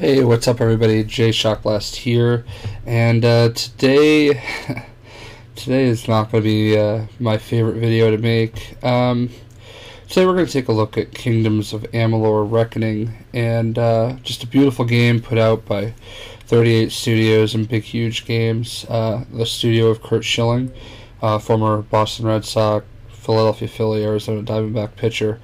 Hey, what's up, everybody? Jay Shockblast here, and today is not going to be my favorite video to make. Today we're going to take a look at Kingdoms of Amalur Reckoning, and just a beautiful game put out by 38 Studios and Big Huge Games, the studio of Curt Schilling, former Boston Red Sox, Philadelphia Philly, Arizona Diamondback pitcher,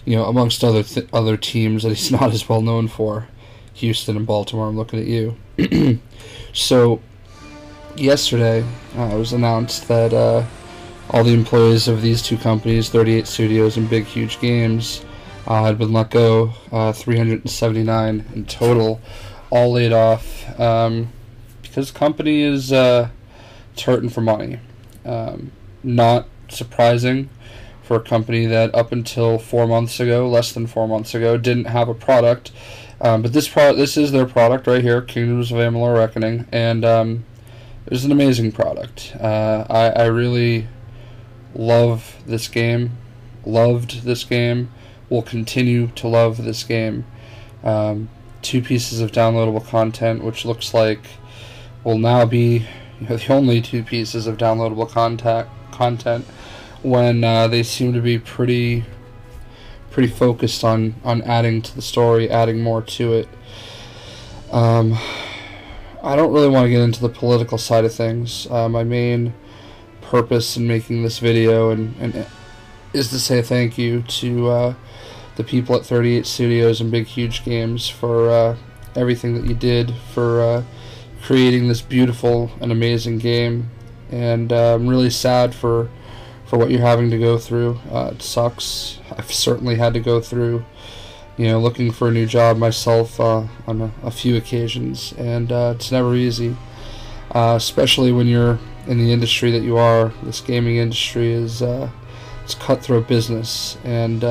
amongst other teams that he's not as well known for. Houston and Baltimore, I'm looking at you. So, yesterday, it was announced that all the employees of these two companies, 38 Studios and Big Huge Games, had been let go, 379 in total, all laid off, because the company is it's hurting for money. Not surprising for a company that up until 4 months ago, less than 4 months ago, didn't have a product. But this is their product right here, Kingdoms of Amalur Reckoning, and it was an amazing product. I really love this game, loved this game, will continue to love this game. 2 pieces of downloadable content, which looks like will now be the only 2 pieces of downloadable content when they seem to be pretty focused on adding to the story, adding more to it. I don't really want to get into the political side of things. My main purpose in making this video and is to say thank you to the people at 38 Studios and Big Huge Games for everything that you did for creating this beautiful and amazing game. And I'm really sad for what you're having to go through. It sucks. I've certainly had to go through, looking for a new job myself on a few occasions, and it's never easy, especially when you're in the industry that you are. This gaming industry is it's cutthroat business, and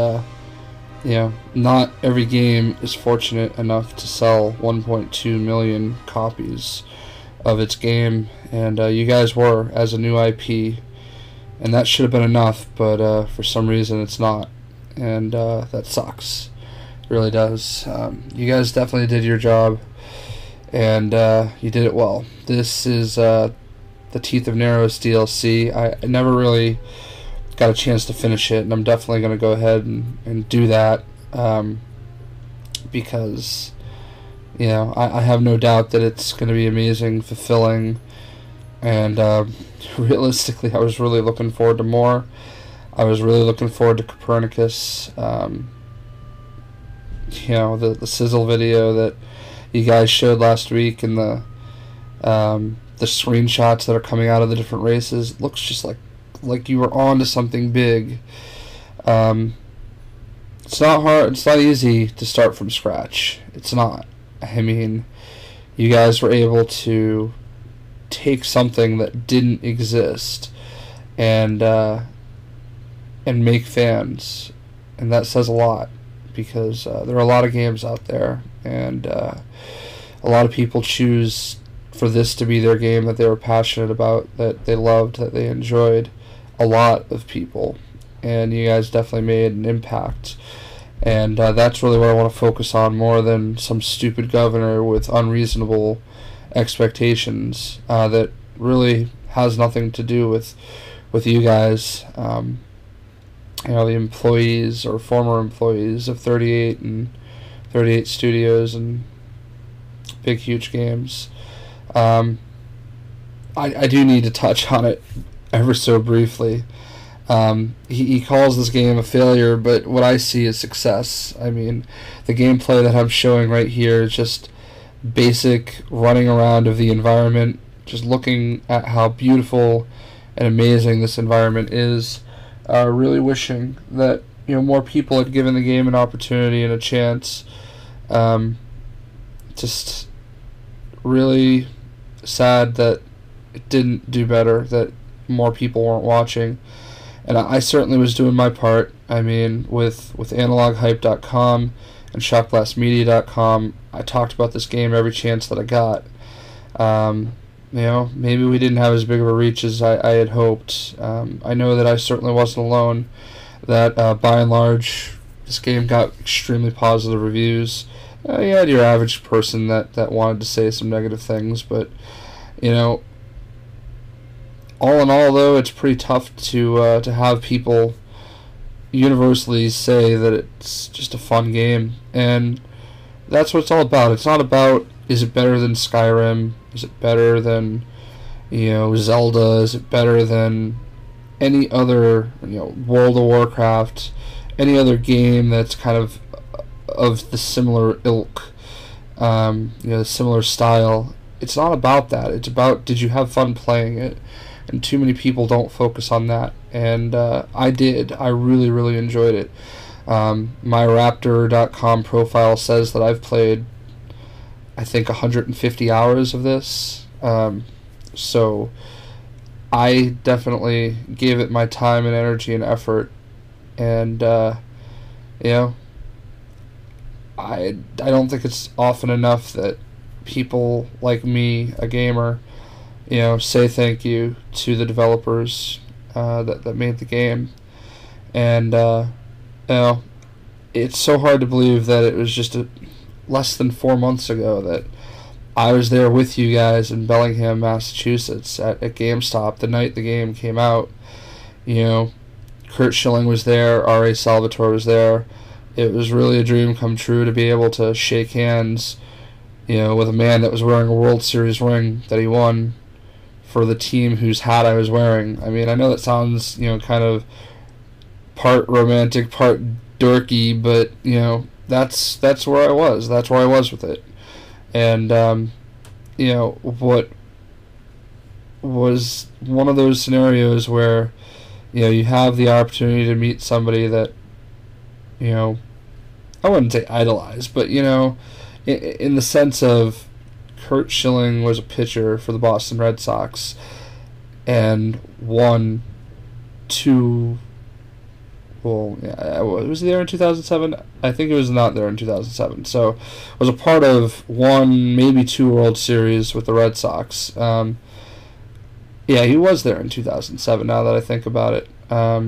not every game is fortunate enough to sell 1.2 million copies of its game, and you guys were, as a new IP. And that should have been enough, but for some reason it's not, and that sucks. It really does. You guys definitely did your job, and you did it well. This is the Teeth of Narrows DLC. I never really got a chance to finish it, and I'm definitely going to go ahead and do that, because I have no doubt that it's going to be amazing, fulfilling, and realistically, I was really looking forward to more. I was really looking forward to Copernicus. The sizzle video that you guys showed last week, and the screenshots that are coming out of the different races, it looks just like you were on to something big. It's not hard. It's not easy to start from scratch. It's not. I mean, you guys were able to take something that didn't exist and make fans, and that says a lot, because there are a lot of games out there, and a lot of people choose for this to be their game that they were passionate about, that they loved, that they enjoyed. A lot of people, and you guys definitely made an impact, and that's really what I want to focus on, more than some stupid governor with unreasonable expectations that really has nothing to do with you guys. The employees or former employees of 38 and 38 Studios and Big Huge Games. I do need to touch on it ever so briefly. He calls this game a failure, but what I see is success. I mean, the gameplay that I'm showing right here is just basic running around of the environment, just looking at how beautiful and amazing this environment is. Really wishing that more people had given the game an opportunity and a chance. Just really sad that it didn't do better, that more people weren't watching, and I certainly was doing my part. I mean, with analoghype.com and shockblastmedia.com, I talked about this game every chance that I got. Maybe we didn't have as big of a reach as I had hoped. I know that I certainly wasn't alone, that by and large this game got extremely positive reviews. You had your average person that wanted to say some negative things, but you know, all in all, though, it's pretty tough to have people universally say that it's just a fun game, and that's what it's all about. It's not about, is it better than Skyrim? Is it better than, Zelda? Is it better than any other, World of Warcraft, any other game that's kind of the similar ilk, the similar style? It's not about that. It's about, did you have fun playing it? And too many people don't focus on that. And I did. I really, really enjoyed it. My Raptor.com profile says that I've played, I think, 150 hours of this. So I definitely gave it my time and energy and effort. And, I don't think it's often enough that people like me, a gamer, say thank you to the developers that made the game. And, it's so hard to believe that it was just less than 4 months ago that I was there with you guys in Bellingham, Massachusetts at GameStop the night the game came out. Kurt Schilling was there, R.A. Salvatore was there. It was really a dream come true to be able to shake hands, with a man that was wearing a World Series ring that he won for the team whose hat I was wearing. I mean, I know that sounds, kind of part romantic, part dorky, but, that's where I was. That's where I was with it. And, what was one of those scenarios where, you have the opportunity to meet somebody that, I wouldn't say idolize, but, in the sense of Kurt Schilling was a pitcher for the Boston Red Sox and won two. Well, yeah, was he there in 2007? I think he was not there in 2007. So, was a part of one, maybe two World Series with the Red Sox. Yeah, he was there in 2007. Now that I think about it, I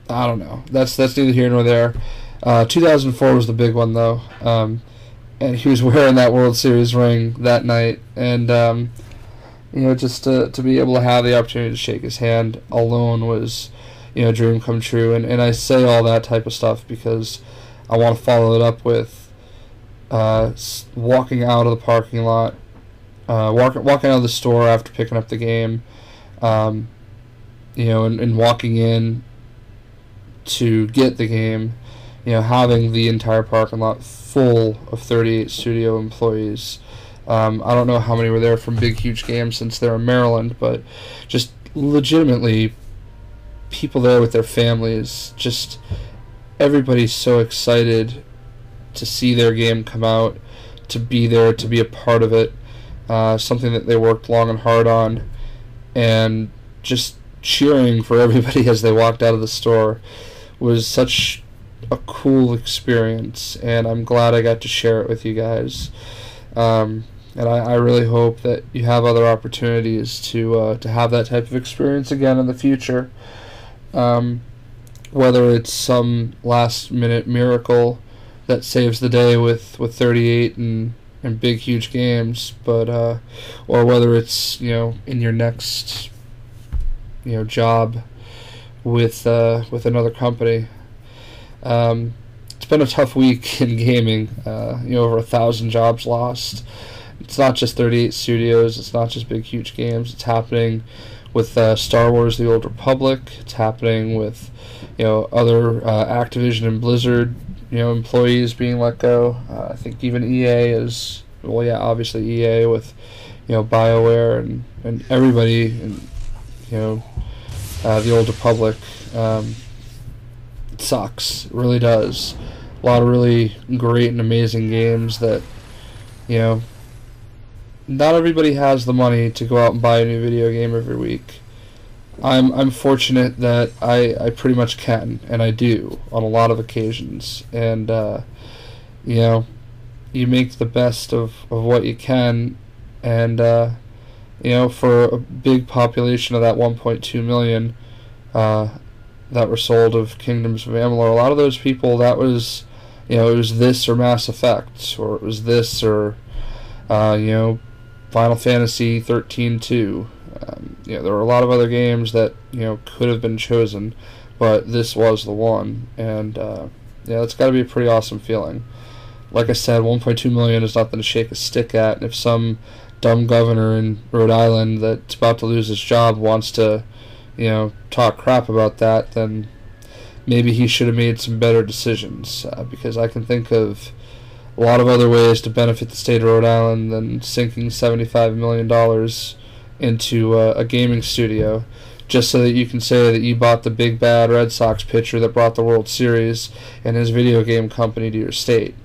don't know. That's neither here nor there. 2004 was the big one though, and he was wearing that World Series ring that night, and just to be able to have the opportunity to shake his hand alone was, a dream come true. And I say all that type of stuff because I want to follow it up with walking out of the parking lot, walking out of the store after picking up the game, and walking in to get the game, having the entire parking lot full of 38 studio employees. I don't know how many were there from Big Huge Games since they're in Maryland, but just legitimately people there with their families. Just everybody's so excited to see their game come out, to be there, to be a part of it, something that they worked long and hard on, and just cheering for everybody as they walked out of the store was such a cool experience, and I'm glad I got to share it with you guys. And I really hope that you have other opportunities to have that type of experience again in the future. Whether it's some last-minute miracle that saves the day with 38 and Big Huge Games, but or whether it's in your next job with another company. It's been a tough week in gaming. Over 1,000 jobs lost. It's not just 38 studios. It's not just Big Huge Games. It's happening with Star Wars: The Old Republic. It's happening with other Activision and Blizzard employees being let go. I think even EA is, well, yeah, obviously EA with BioWare and everybody and The Old Republic. It sucks. It really does. A lot of really great and amazing games that not everybody has the money to go out and buy a new video game every week. I'm fortunate that I pretty much can, and I do on a lot of occasions. And you make the best of what you can, and for a big population of that 1.2 million that were sold of Kingdoms of Amalur, a lot of those people, that was You know, it was this or Mass Effect, or it was this or you know, Final Fantasy 13-2. You know, there were a lot of other games that, you know, could have been chosen, but this was the one, and yeah, that's got to be a pretty awesome feeling. Like I said, 1.2 million is nothing to shake a stick at, and if some dumb governor in Rhode Island that's about to lose his job wants to, you know, talk crap about that, then maybe he should have made some better decisions, because I can think of a lot of other ways to benefit the state of Rhode Island than sinking $75 million into a gaming studio just so that you can say that you bought the big bad Red Sox pitcher that brought the World Series and his video game company to your state.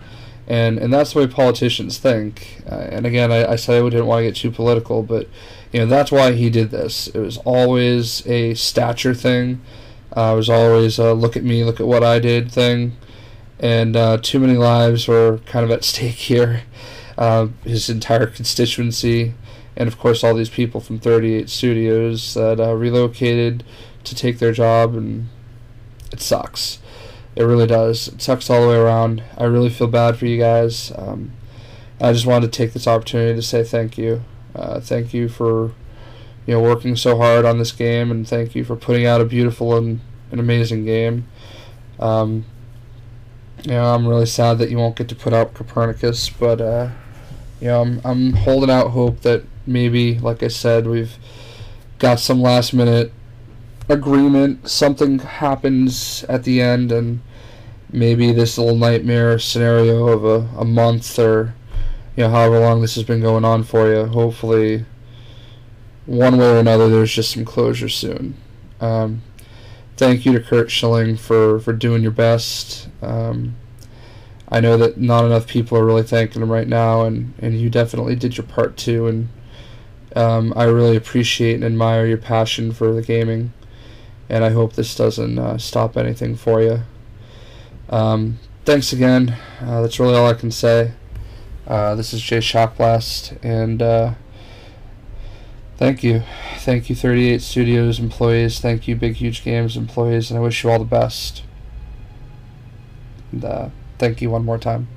And that's the way politicians think. And again, I said I didn't want to get too political, but you know, that's why he did this. It was always a stature thing. It was always a look at me, look at what I did thing. And too many lives were kind of at stake here. His entire constituency, and of course all these people from 38 Studios that relocated to take their job, and it sucks. It really does. It sucks all the way around. I really feel bad for you guys. I just wanted to take this opportunity to say thank you. Thank you for, you know, working so hard on this game, and thank you for putting out a beautiful and an amazing game. You know, I'm really sad that you won't get to put out Copernicus, but you know, I'm holding out hope that maybe, like I said, we've got some last minute agreement, something happens at the end, and maybe this little nightmare scenario of a month, or you know, however long this has been going on for you, hopefully one way or another there's just some closure soon. Thank you to Kurt Schilling for doing your best. I know that not enough people are really thanking him right now, and you definitely did your part too, and I really appreciate and admire your passion for the gaming, and I hope this doesn't stop anything for you. Thanks again. That's really all I can say. This is Jay Shockblast, and thank you. Thank you, 38 Studios employees. Thank you, Big Huge Games employees, and I wish you all the best. And thank you one more time.